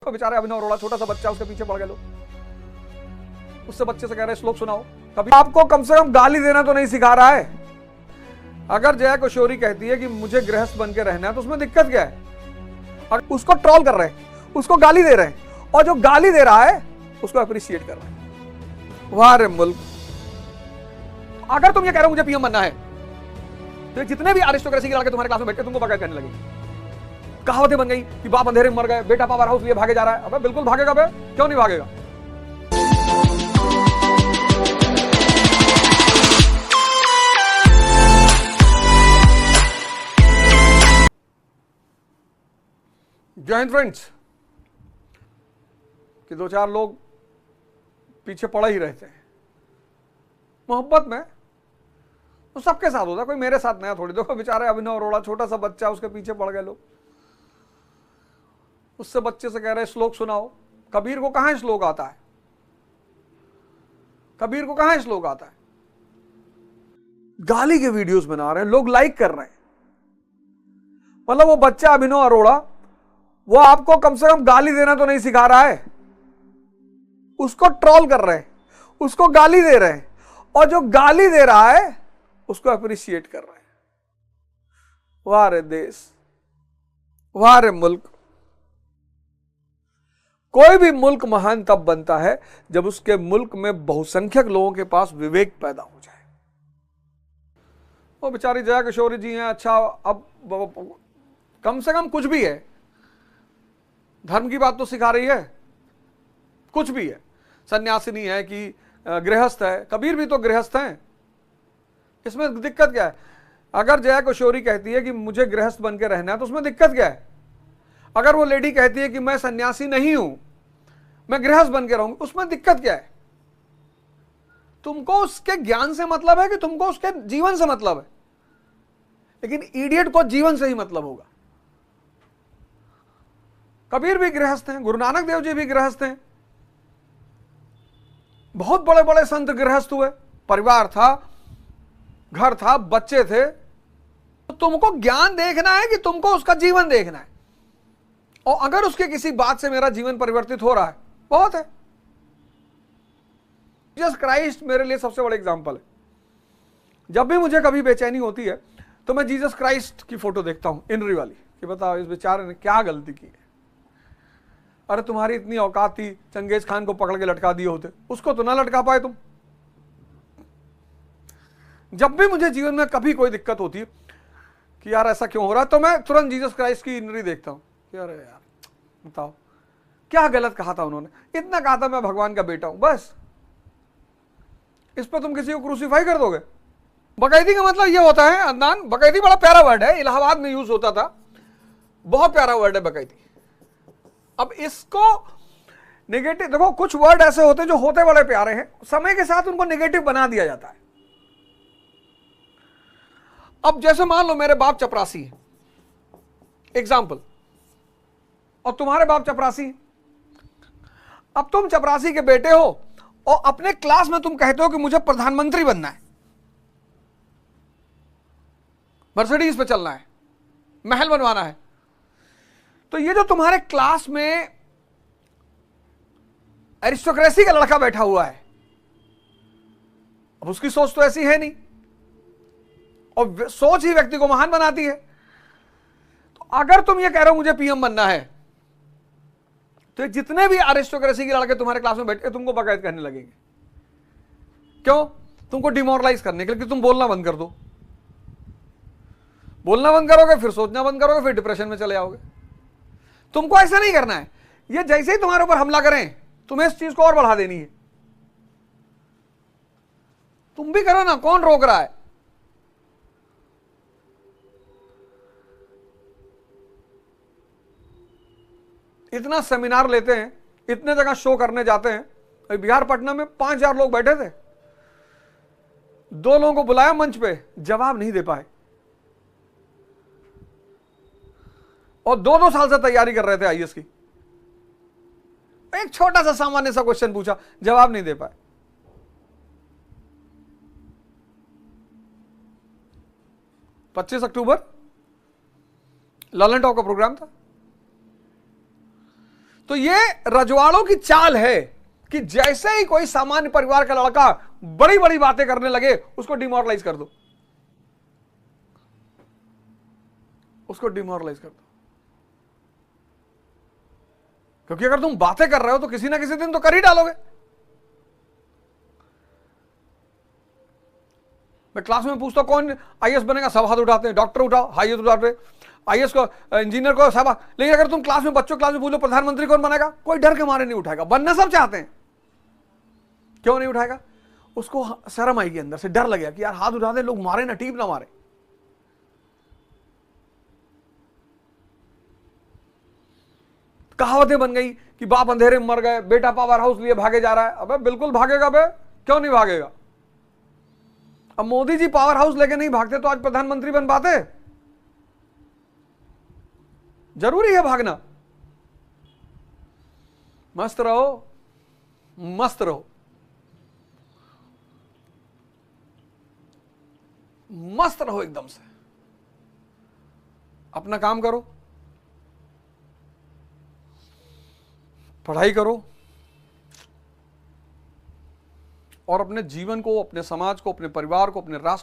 तो बेचारे अभिनव अरोड़ा, छोटा सा बच्चा, उसके पीछे पड़ गए लोग। उससे बच्चे से कह रहे श्लोक सुनाओ। कभी आपको कम से कम गाली देना तो नहीं सिखा रहा है। अगर जया किशोरी कहती है कि मुझे गृहस्थ बन के रहना है, तो उसमें दिक्कत क्या है? और उसको ट्रोल कर रहे हैं, उसको गाली दे रहे हैं, और जो गाली दे रहा है उसको अप्रिशिएट कर रहे हैं। वाह रे मुल्क। अगर तुम ये कह रहे हो मुझे पीएम बनना है, तो जितने भी अरिस्टोक्रेसी के लड़के तुम्हारे क्लास में बैठे तुमको बगावत करने लगे। कहावतें बन गई कि बाप अंधेरे में मर गए, बेटा पावर हाउस लिए भागे जा रहा है। अबे बिल्कुल भागेगा बे, क्यों नहीं भागेगा? जय हिंद फ्रेंड्स। कि दो चार लोग पीछे पड़ ही रहते हैं मोहब्बत में, तो सबके साथ होता है, कोई मेरे साथ नया थोड़ी। देखो बेचारे अभिनव अरोड़ा, छोटा सा बच्चा, उसके पीछे पड़ गए लोग। उससे बच्चे से कह रहे श्लोक सुनाओ। कबीर को कहां श्लोक आता है? कबीर को कहां श्लोक आता है? गाली के वीडियोस बना रहे हैं लोग, लाइक कर रहे हैं। मतलब वो बच्चा अभिनव अरोड़ा, वो आपको कम से कम गाली देना तो नहीं सिखा रहा है। उसको ट्रोल कर रहे हैं, उसको गाली दे रहे हैं, और जो गाली दे रहा है उसको अप्रिशिएट कर रहे हैं। वाह रे देश, वाह रे मुल्क। कोई भी मुल्क महान तब बनता है जब उसके मुल्क में बहुसंख्यक लोगों के पास विवेक पैदा हो जाए। वो बेचारी जया किशोरी जी हैं, अच्छा अब कम से कम कुछ भी है, धर्म की बात तो सिखा रही है, कुछ भी है। सन्यासिनी है कि गृहस्थ है, कबीर भी तो गृहस्थ हैं, इसमें दिक्कत क्या है? अगर जया किशोरी कहती है कि मुझे गृहस्थ बन के रहना है, तो उसमें दिक्कत क्या है? अगर वो लेडी कहती है कि मैं सन्यासी नहीं हूं, मैं गृहस्थ बन के रहूंगी, उसमें दिक्कत क्या है? तुमको उसके ज्ञान से मतलब है कि तुमको उसके जीवन से मतलब है? लेकिन इडियट को जीवन से ही मतलब होगा। कबीर भी गृहस्थ हैं, गुरु नानक देव जी भी गृहस्थ हैं, बहुत बड़े बड़े संत गृहस्थ हुए, परिवार था, घर था, बच्चे थे। तो तुमको ज्ञान देखना है कि तुमको उसका जीवन देखना है? और अगर उसके किसी बात से मेरा जीवन परिवर्तित हो रहा है, बहुत है। जीसस क्राइस्ट मेरे लिए सबसे बड़ा एग्जाम्पल है। जब भी मुझे कभी बेचैनी होती है तो मैं जीसस क्राइस्ट की फोटो देखता हूं, इनरी वाली, कि बताओ इस बेचारे ने क्या गलती की है। अरे तुम्हारी इतनी औकात थी, चंगेज खान को पकड़ के लटका दिए होते, उसको तो ना लटका पाए तुम। जब भी मुझे जीवन में कभी कोई दिक्कत होती है कि यार ऐसा क्यों हो रहा है, तो मैं तुरंत जीसस क्राइस्ट की इनरी देखता हूं कि अरे यार बताओ क्या गलत कहा था उन्होंने, इतना कहा था मैं भगवान का बेटा हूं, बस। इस पर तुम किसी को क्रूसीफाई कर दोगे? बकैती का मतलब यह होता है, अदनान, बकैती बड़ा प्यारा वर्ड है, इलाहाबाद में यूज होता था, बहुत प्यारा वर्ड है बकैती। अब इसको नेगेटिव, देखो कुछ वर्ड ऐसे होते हैं जो होते बड़े प्यारे हैं, समय के साथ उनको नेगेटिव बना दिया जाता है। अब जैसे मान लो मेरे बाप चपरासी है, एग्जाम्पल, और तुम्हारे बाप चपरासी है। अब तुम चपरासी के बेटे हो और अपने क्लास में तुम कहते हो कि मुझे प्रधानमंत्री बनना है, मर्सिडीज पे चलना है, महल बनवाना है। तो ये जो तुम्हारे क्लास में एरिस्टोक्रेसी का लड़का बैठा हुआ है, अब उसकी सोच तो ऐसी है नहीं, और सोच ही व्यक्ति को महान बनाती है। तो अगर तुम ये कह रहे हो मुझे पीएम बनना है, तो जितने भी अरिस्टोक्रेसी के लड़के तुम्हारे क्लास में बैठे तुमको बगावत करने लगेंगे। क्यों? तुमको डिमोरलाइज करने के लिए, तुम बोलना बंद कर दो। बोलना बंद करोगे, फिर सोचना बंद करोगे, फिर डिप्रेशन में चले जाओगे। तुमको ऐसा नहीं करना है। ये जैसे ही तुम्हारे ऊपर हमला करें, तुम्हें इस चीज को और बढ़ा देनी है। तुम भी करो ना, कौन रोक रहा है? इतना सेमिनार लेते हैं, इतने जगह शो करने जाते हैं। बिहार पटना में 5000 लोग बैठे थे, 2 लोगों को बुलाया मंच पे, जवाब नहीं दे पाए, और 2-2 साल से तैयारी कर रहे थे आईएएस की। एक छोटा सा सामान्य सा क्वेश्चन पूछा, जवाब नहीं दे पाए। 25 अक्टूबर ललन टॉक का प्रोग्राम था। तो ये रजवाड़ों की चाल है कि जैसे ही कोई सामान्य परिवार का लड़का बड़ी बड़ी बातें करने लगे, उसको डिमोरलाइज कर दो, उसको डिमोरलाइज कर दो। क्योंकि अगर तुम बातें कर रहे हो तो किसी ना किसी दिन तो कर ही डालोगे। मैं क्लास में पूछता कौन आईएएस बनेगा, सब हाथ उठाते हैं, डॉक्टर उठाओ, हाईएएस उठाते, आईएएस को, इंजीनियर को, सब। लेकिन अगर तुम क्लास में बच्चों क्लास में पूछो प्रधानमंत्री कौन बनेगा, कोई डर के मारे नहीं उठाएगा। बनना सब चाहते हैं, क्यों नहीं उठाएगा? उसको शर्म आएगी, अंदर से डर लगेगा कि यार हाथ उठाते लोग मारे ना, टीप ना मारे। कहावतें बन गई कि बाप अंधेरे में मर गए, बेटा पावर हाउस लिए भागे जा रहा है। अबे बिल्कुल भागेगा बे, क्यों नहीं भागेगा? अब मोदी जी पावर हाउस लेके नहीं भागते तो आज प्रधानमंत्री बन पाते? जरूरी है भागना। मस्त रहो, मस्त रहो, मस्त रहो एकदम से। अपना काम करो, पढ़ाई करो, और अपने जीवन को, अपने समाज को, अपने परिवार को, अपने राष्ट्र